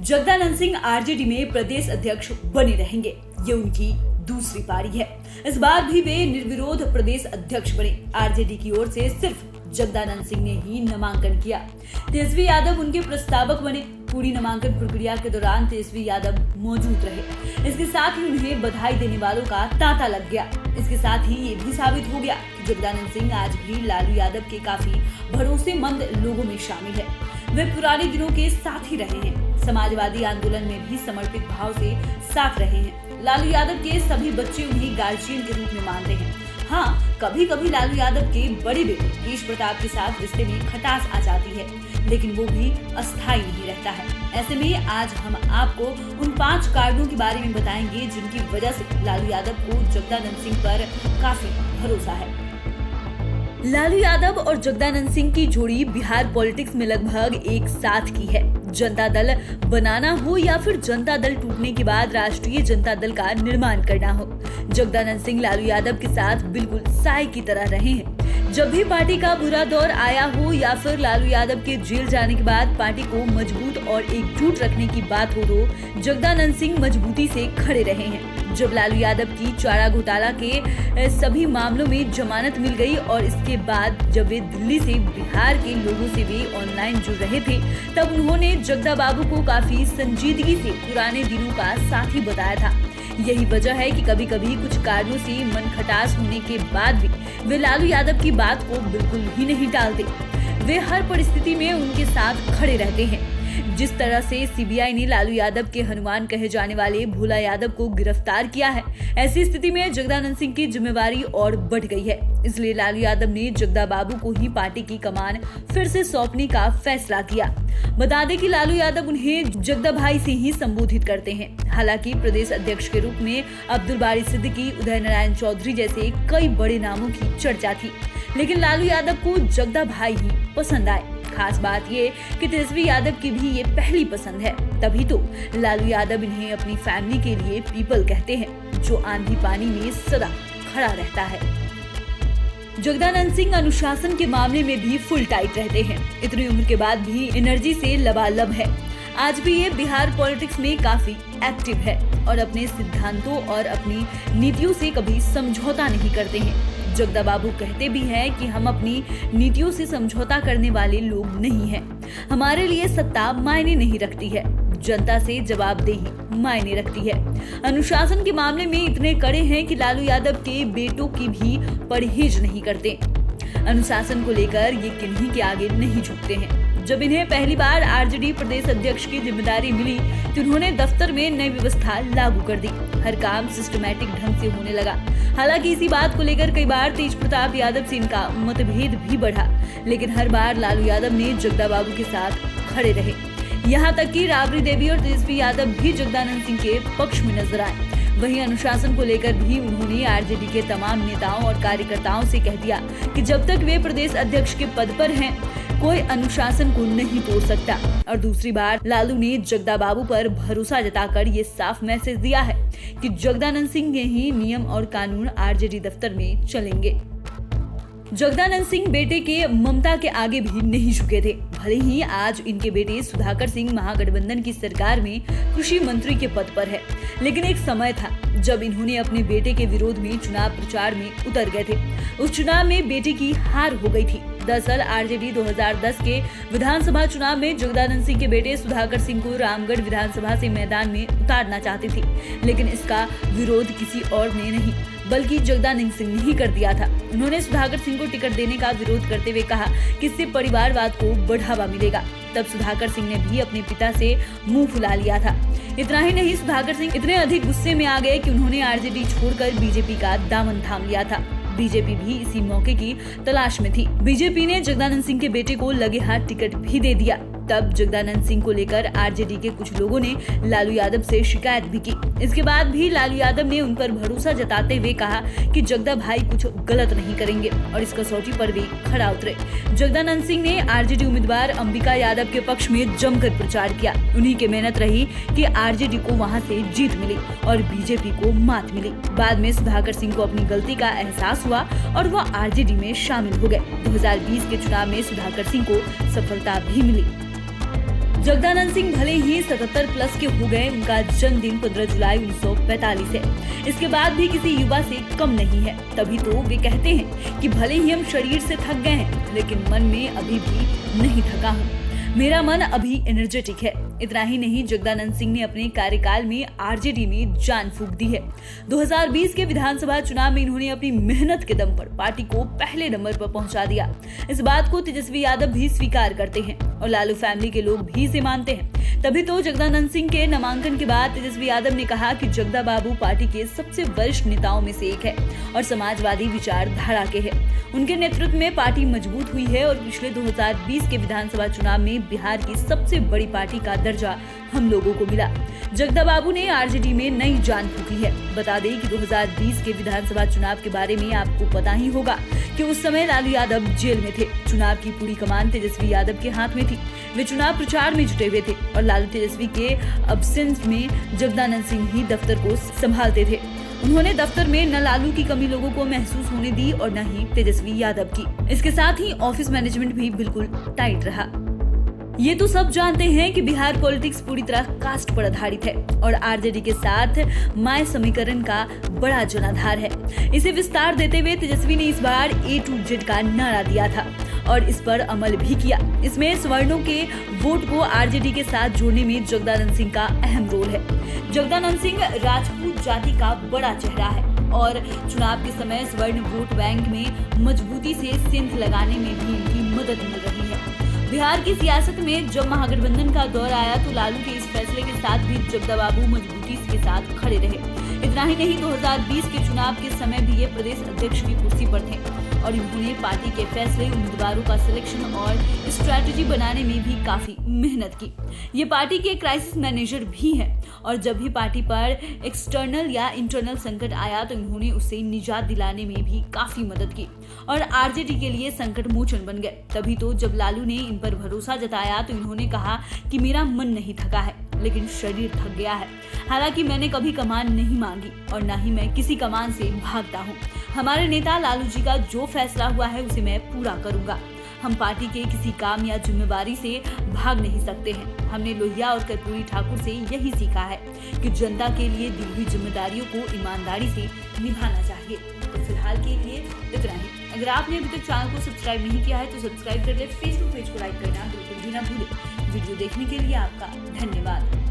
Jagdanand Singh RJD में प्रदेश अध्यक्ष बने रहेंगे। ये उनकी दूसरी पारी है। इस बार भी वे निर्विरोध प्रदेश अध्यक्ष बने। आरजेडी की ओर से सिर्फ जगदानंद सिंह ने ही नामांकन किया। तेजस्वी यादव उनके प्रस्तावक बने। पूरी नामांकन प्रक्रिया के दौरान तेजस्वी यादव मौजूद रहे। इसके साथ ही उन्हें बधाई देने वालों का तांता लग गया। इसके साथ ही ये भी साबित हो गया कि जगदानंद सिंह आज भी लालू यादव के काफी भरोसेमंद लोगों में शामिल है। वे पुराने दिनों के साथ ही रहे हैं। समाजवादी आंदोलन में भी समर्पित भाव से साथ रहे हैं। लालू यादव के सभी बच्चे उन्हें गार्जियन के रूप में मानते हैं। हाँ, कभी कभी लालू यादव के बड़े बेटे तेज प्रताप के साथ रिश्ते में खटास आ जाती है, लेकिन वो भी अस्थायी नहीं रहता है। ऐसे में आज हम आपको उन 5 कारणों के बारे में बताएंगे जिनकी वजह से लालू यादव को जगदानंद सिंह पर काफी भरोसा है। लालू यादव और जगदानंद सिंह की जोड़ी बिहार पॉलिटिक्स में लगभग एक साथ की है। जनता दल बनाना हो या फिर जनता दल टूटने के बाद राष्ट्रीय जनता दल का निर्माण करना हो, जगदानंद सिंह लालू यादव के साथ बिल्कुल साए की तरह रहे हैं। जब भी पार्टी का बुरा दौर आया हो या फिर लालू यादव के जेल जाने के बाद पार्टी को मजबूत और एकजुट रखने की बात हो तो जगदानंद सिंह मजबूती से खड़े रहे हैं। जब लालू यादव की चारा घोटाला के सभी मामलों में जमानत मिल गई और इसके बाद जब वे दिल्ली से बिहार के लोगों से भी ऑनलाइन जुड़ रहे थे, तब उन्होंने जगदा बाबू को काफी संजीदगी से पुराने दिनों का साथी बताया था। यही वजह है कि कभी कभी कुछ कारणों से मन खटास होने के बाद भी वे लालू यादव की बात को बिल्कुल ही नहीं टालते। वे हर परिस्थिति में उनके साथ खड़े रहते हैं। जिस तरह से सीबीआई ने लालू यादव के हनुमान कहे जाने वाले भोला यादव को गिरफ्तार किया है, ऐसी स्थिति में जगदानंद सिंह की जिम्मेवारी और बढ़ गई है। इसलिए लालू यादव ने जगदा बाबू को ही पार्टी की कमान फिर से सौंपने का फैसला किया। बता दें कि लालू यादव उन्हें जगदा भाई से ही संबोधित करते हैं। हालांकि प्रदेश अध्यक्ष के रूप में अब्दुल बारी सिद्दीकी, उदय नारायण चौधरी जैसे कई बड़े नामों की चर्चा थी, लेकिन लालू यादव को जगदा भाई ही पसंद आए। खास बात ये कि तेजस्वी यादव की भी ये पहली पसंद है। तभी तो लालू यादव इन्हें अपनी फैमिली के लिए पीपल कहते हैं, जो आंधी पानी में सदा खड़ा रहता है। जगदानंद सिंह अनुशासन के मामले में भी फुल टाइट रहते हैं। इतनी उम्र के बाद भी एनर्जी से लबालब है। आज भी ये बिहार पॉलिटिक्स में काफी एक्टिव है और अपने सिद्धांतों और अपनी नीतियों से कभी समझौता नहीं करते हैं। जगदा बाबू कहते भी हैं कि हम अपनी नीतियों से समझौता करने वाले लोग नहीं हैं। हमारे लिए सत्ता मायने नहीं रखती है, जनता से जवाबदेही मायने रखती है। अनुशासन के मामले में इतने कड़े हैं कि लालू यादव के बेटों की भी परहेज नहीं करते। अनुशासन को लेकर ये किन्हीं के आगे नहीं झुकते हैं। जब इन्हें पहली बार आरजेडी प्रदेश अध्यक्ष की जिम्मेदारी मिली तो उन्होंने दफ्तर में नई व्यवस्था लागू कर दी। हर काम सिस्टमैटिक ढंग से होने लगा। हालांकि इसी बात को लेकर कई बार तेज प्रताप यादव से इनका मतभेद भी बढ़ा, लेकिन हर बार लालू यादव ने जगदा बाबू के साथ खड़े रहे। यहाँ तक कि राबड़ी देवी और तेजस्वी यादव भी जगदानंद सिंह के पक्ष में नजर आए। वहीं अनुशासन को लेकर भी उन्होंने आरजेडी के तमाम नेताओं और कार्यकर्ताओं से कह दिया कि जब तक वे प्रदेश अध्यक्ष के पद पर हैं, कोई अनुशासन को नहीं तोड़ सकता। और दूसरी बार लालू ने जगदा बाबू पर भरोसा जताकर ये साफ मैसेज दिया है कि जगदानंद सिंह के ही नियम और कानून आरजेडी दफ्तर में चलेंगे। जगदानंद सिंह बेटे के ममता के आगे भी नहीं झुके थे। भले ही आज इनके बेटे सुधाकर सिंह महागठबंधन की सरकार में कृषि मंत्री के पद पर है, लेकिन एक समय था जब इन्होंने अपने बेटे के विरोध में चुनाव प्रचार में उतर गए थे। उस चुनाव में बेटे की हार हो गई थी। दरअसल आरजेडी 2010 के विधानसभा चुनाव में जगदानंद सिंह के बेटे सुधाकर सिंह को रामगढ़ विधानसभा से मैदान में उतारना चाहती थी, लेकिन इसका विरोध किसी और ने नहीं बल्कि जगदानंद सिंह ने ही कर दिया था। उन्होंने सुधाकर सिंह को टिकट देने का विरोध करते हुए कहा कि इससे परिवारवाद को बढ़ावा मिलेगा। तब सुधाकर सिंह ने भी अपने पिता से मुंह फुला लिया था। इतना ही नहीं, सुधाकर सिंह इतने अधिक गुस्से में आ गए कि उन्होंने आरजेडी छोड़कर बीजेपी का दामन थाम लिया था। बीजेपी भी इसी मौके की तलाश में थी। बीजेपी ने जगदानंद सिंह के बेटे को लगे हाथ टिकट भी दे दिया। तब जगदानंद सिंह को लेकर आरजेडी के कुछ लोगों ने लालू यादव से शिकायत भी की। इसके बाद भी लालू यादव ने उन पर भरोसा जताते हुए कहा कि जगदा भाई कुछ गलत नहीं करेंगे और इस कसौटी पर भी खरा उतरे। जगदानंद सिंह ने आरजेडी उम्मीदवार अंबिका यादव के पक्ष में जमकर प्रचार किया। उन्हीं की मेहनत रही कि आरजेडी को वहां से जीत मिली और बीजेपी को मात मिली। बाद में सुधाकर सिंह को अपनी गलती का एहसास हुआ और वो आरजेडी में शामिल हो गए। 2020 के चुनाव में सुधाकर सिंह को सफलता भी मिली। जगदानंद सिंह भले ही 77 प्लस के हो गए, उनका जन्मदिन 15 जुलाई 1945 है। इसके बाद भी किसी युवा से कम नहीं है। तभी तो वे कहते हैं कि भले ही हम शरीर से थक गए हैं, लेकिन मन में अभी भी नहीं थका हूँ। मेरा मन अभी एनर्जेटिक है। इतना ही नहीं, जगदानंद सिंह ने अपने कार्यकाल में आरजेडी में जान फूंक दी है। 2020 के विधानसभा चुनाव में इन्होंने अपनी मेहनत के दम पर पार्टी को पहले नंबर पर पहुंचा दिया। इस बात को तेजस्वी यादव भी स्वीकार करते हैं और लालू फैमिली के लोग भी इसे मानते हैं। तभी तो जगदानंद सिंह के नामांकन के बाद तेजस्वी यादव ने कहा कि जगदा बाबू पार्टी के सबसे वरिष्ठ नेताओं में से एक है और समाजवादी विचारधारा के हैं। उनके नेतृत्व में पार्टी मजबूत हुई है और पिछले 2020 के विधानसभा चुनाव में बिहार की सबसे बड़ी पार्टी का दर्जा हम लोगों को मिला। जगदा बाबू ने आरजेडी में नई जान फूंकी है। बता दें कि 2020 के विधानसभा चुनाव के बारे में आपको पता ही होगा कि उस समय लालू यादव जेल में थे। चुनाव की पूरी कमान तेजस्वी यादव के हाथ में थी। वे चुनाव प्रचार में जुटे हुए थे और लालू तेजस्वी के अब्सेंस में जगदानंद सिंह ही दफ्तर को संभालते थे। उन्होंने दफ्तर में न लालू की कमी लोगों को महसूस होने दी और न ही तेजस्वी यादव की। इसके साथ ही ऑफिस मैनेजमेंट भी बिल्कुल टाइट रहा। ये तो सब जानते हैं कि बिहार पॉलिटिक्स पूरी तरह कास्ट पर आधारित है और आरजेडी के साथ माय समीकरण का बड़ा जनाधार है। इसे विस्तार देते हुए तेजस्वी ने इस बार A to Z का नारा दिया था और इस पर अमल भी किया। इसमें सवर्णों के वोट को आरजेडी के साथ जोड़ने में जगदानंद सिंह का अहम रोल है। जगदानंद सिंह राजपूत जाति का बड़ा चेहरा है और चुनाव के समय स्वर्ण वोट बैंक में मजबूती से सिंध लगाने में भी इनकी मदद मिल रही है। बिहार की सियासत में जब महागठबंधन का दौर आया तो लालू के इस फैसले के साथ भी जगदा बाबू मजबूती के साथ खड़े रहे। इतना ही नहीं, 2020 के चुनाव के समय भी ये प्रदेश अध्यक्ष की कुर्सी पर थे और इन्होंने पार्टी के फैसले, उम्मीदवारों का सिलेक्शन और स्ट्रैटेजी बनाने में भी काफी मेहनत की। ये पार्टी के क्राइसिस मैनेजर भी हैं और जब भी पार्टी पर एक्सटर्नल या इंटरनल संकट आया तो इन्होंने उससे निजात दिलाने में भी काफी मदद की और आरजेडी के लिए संकट मोचन बन गए। तभी तो जब लालू ने इन पर भरोसा जताया तो इन्होंने कहा कि मेरा मन नहीं थका है, लेकिन शरीर थक गया है। हालांकि मैंने कभी कमान नहीं मांगी और न ही मैं किसी कमान से भागता हूँ। हमारे नेता लालू जी का जो फैसला हुआ है उसे मैं पूरा करूंगा। हम पार्टी के किसी काम या जिम्मेवारी से भाग नहीं सकते हैं। हमने लोहिया और कर्पूरी ठाकुर से यही सीखा है कि जनता के लिए दी हुई जिम्मेदारियों को ईमानदारी से निभाना चाहिए। तो फिलहाल के लिए इतना ही। अगर आपने अभी तक चैनल को सब्सक्राइब नहीं किया है तो सब्सक्राइब कर ले। फेसबुक पेज को लाइक करना बिल्कुल भी ना भूलें। वीडियो देखने के लिए आपका धन्यवाद।